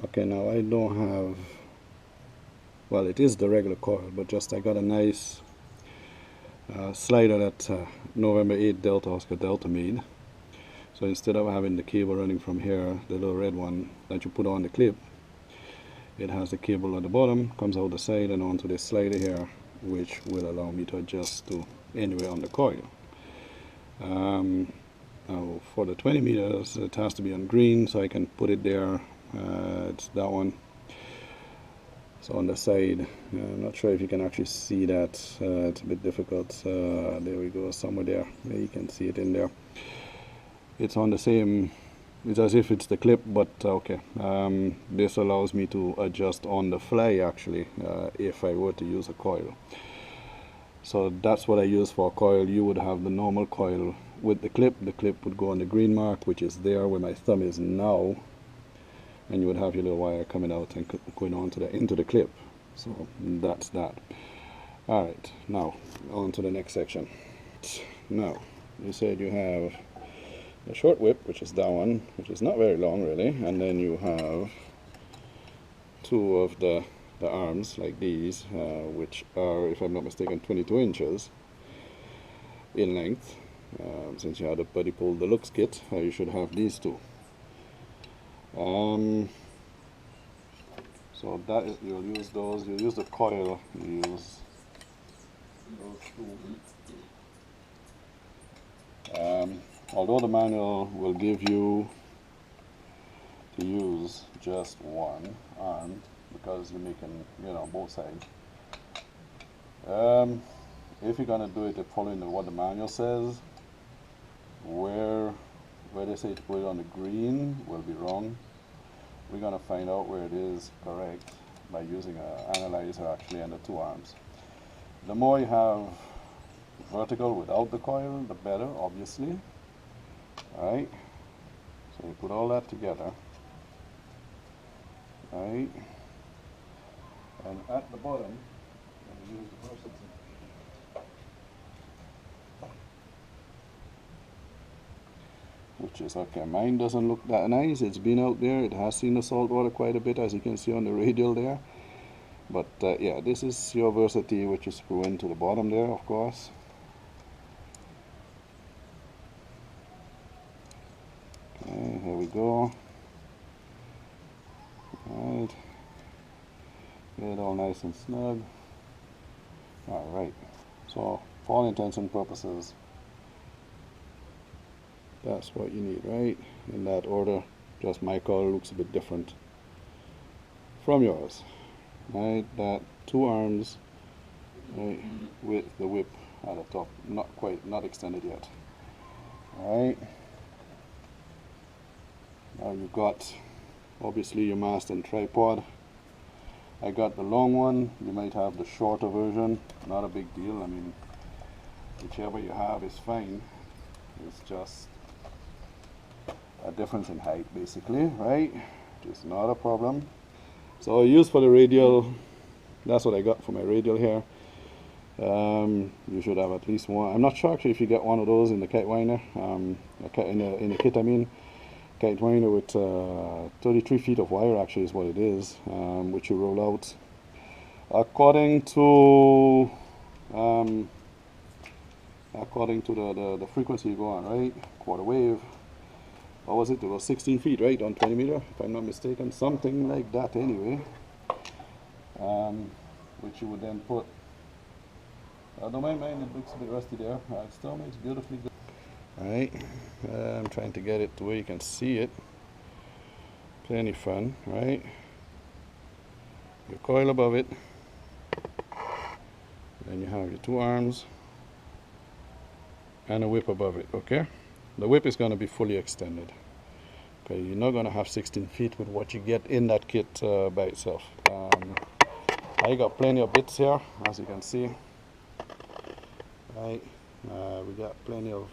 Okay, now I don't have, well, it is the regular coil, but just I got a nice slider that November 8 Delta Oscar Delta made. So instead of having the cable running from here, the little red one that you put on the clip, it has the cable at the bottom, comes out the side and onto this slider here, which will allow me to adjust to anywhere on the coil. Now for the 20 meters, it has to be on green, so I can put it there. It's that one. So on the side, I'm not sure if you can actually see that. It's a bit difficult. There we go, somewhere there. Yeah, you can see it in there. It's on the same, it's as if it's the clip, but okay. This allows me to adjust on the fly actually, if I were to use a coil. So that's what I use for a coil. You would have the normal coil with the clip. The clip would go on the green mark, which is there where my thumb is now. And you would have your little wire coming out and going on to into the clip. So that's that. Alright, now on to the next section. Now, you said you have the short whip, which is that one, which is not very long really, and then you have two of the arms like these, which are, if I'm not mistaken, 22 inches in length. Since you had a Buddy Pull Deluxe kit, you should have these two. So that is, you'll use those, you'll use the coil, you use those two. Although the manual will give you to use just one arm because you're making, both sides. If you're gonna do it following what the manual says, where they say to put it on the green will be wrong. We're gonna find out where it is correct by using an analyzer actually and the two arms. The more you have vertical without the coil, the better, obviously. Alright, so you put all that together. Alright, and at the bottom, you use the versatility. Which is okay. Mine doesn't look that nice. It's been out there. It has seen the salt water quite a bit, as you can see on the radial there. But yeah, this is your Versatility, which is screwing to the bottom there, of course. Okay, here we go. Alright. Get it all nice and snug. Alright. So, for all intents and purposes, that's what you need, right? In that order. Just my color looks a bit different from yours. Right, that two arms, right, with the whip at the top, not extended yet. Alright. Now you've got obviously your mast and tripod. I got the long one. You might have the shorter version. Not a big deal. I mean, whichever you have is fine. It's just a difference in height basically, right? It's not a problem. So I use for the radial, that's what I got for my radial here. You should have at least one. I'm not sure actually if you get one of those in the kite winder, in the kit I mean. Kite winder with 33 feet of wire actually is what it is, which you roll out according to the frequency you go on, right? Quarter wave. What was it? It was 16 feet, right? On 20 meter, if I'm not mistaken. Something like that anyway. Which you would then put. I don't mind, it looks a bit rusty there. It still makes beautifully good. Alright, I'm trying to get it to where you can see it. Plenty fun, right? Your coil above it. Then you have your two arms. And a whip above it, okay? The whip is going to be fully extended. Okay, you're not going to have 16 feet with what you get in that kit by itself. I got plenty of bits here, as you can see. Right, we got plenty of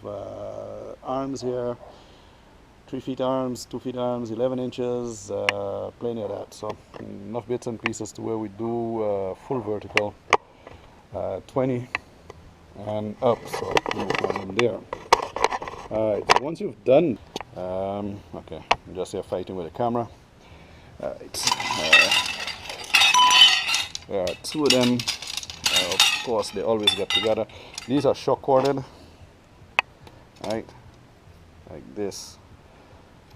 arms here. 3 feet arms, 2 feet arms, 11 inches, plenty of that. So enough bits and pieces to where we do full vertical, 20 and up. So no problem there. Alright, so once you've done, okay, I'm just here fighting with the camera. Alright, there are two of them. Of course, they always get together. These are shock corded, right? Like this.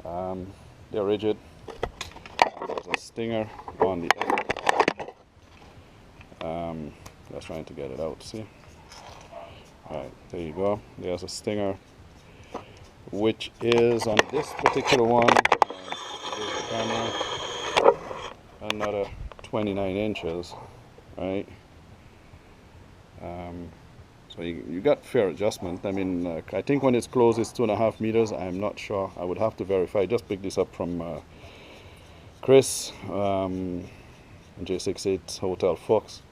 They're rigid. There's a stinger on the end. Just trying to get it out. See? Alright, there you go. There's a stinger, which is on this particular one. Here's the camera. Another 29 inches, right? So you got fair adjustment. I mean, I think when it's closed, it's 2.5 meters. I'm not sure. I would have to verify. I just picked this up from Chris, J68 Hotel Fox,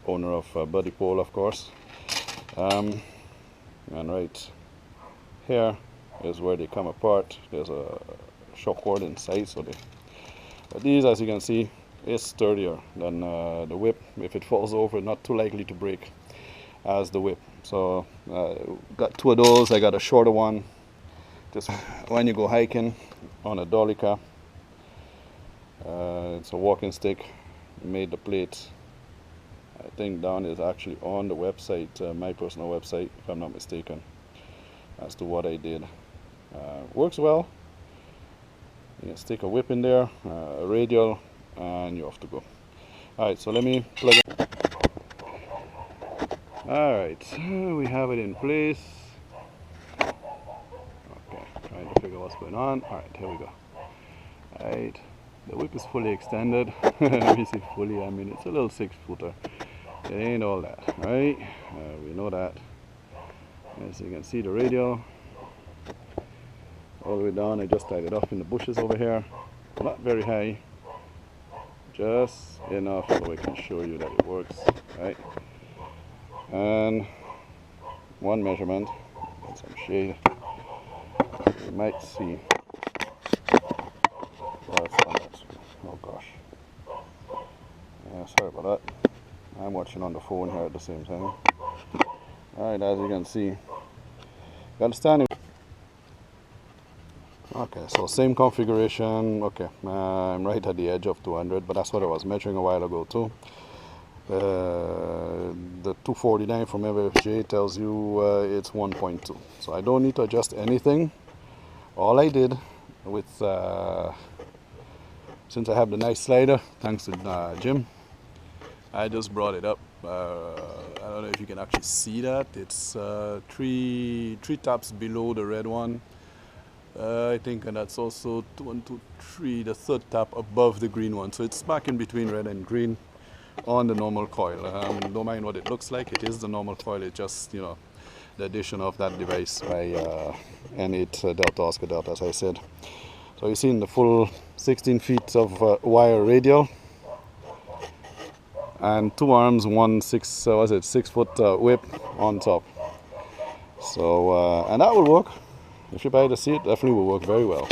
owner of Buddy Pole, of course. And right here is where they come apart. There's a shock cord inside, so but these, as you can see, is sturdier than the whip. If it falls over, not too likely to break as the whip. So got two of those. I got a shorter one just when you go hiking on a Dolica. It's a walking stick. Made the plate, I think, down is actually on the website, my personal website, if I'm not mistaken, as to what I did. Works well. You can stick a whip in there, a radial, and you're off to go. Alright, so let me plug it. Alright, we have it in place. Okay, trying to figure what's going on. Alright, here we go. Alright, the whip is fully extended. Let me see fully, I mean, it's a little 6-footer. It ain't all that, right? We know that. As you can see, the radial all the way down. I just tied it off in the bushes over here. Not very high, just enough so I can show you that it works, right? And one measurement, get some shade. You might see what's on that. Oh gosh. Yeah, sorry about that. I'm watching on the phone here at the same time. Alright, as you can see, got a standing. Okay, so same configuration. Okay, I'm right at the edge of 200, but that's what I was measuring a while ago too. The 249 from MFJ tells you it's 1.2, so I don't need to adjust anything. All I did with since I have the nice slider, thanks to Jim, I just brought it up. I don't know if you can actually see that. It's three taps below the red one, I think, and that's also 1, 2, 3, the third tap above the green one. So it's smack in between red and green on the normal coil. Don't mind what it looks like. It is the normal coil. It's just, you know, the addition of that device by N8 Delta Oscar Delta, as I said. So you see in the full 16 feet of wire radial and two arms, 6-foot whip on top. So and that will work. If you buy the seat, definitely will work very well.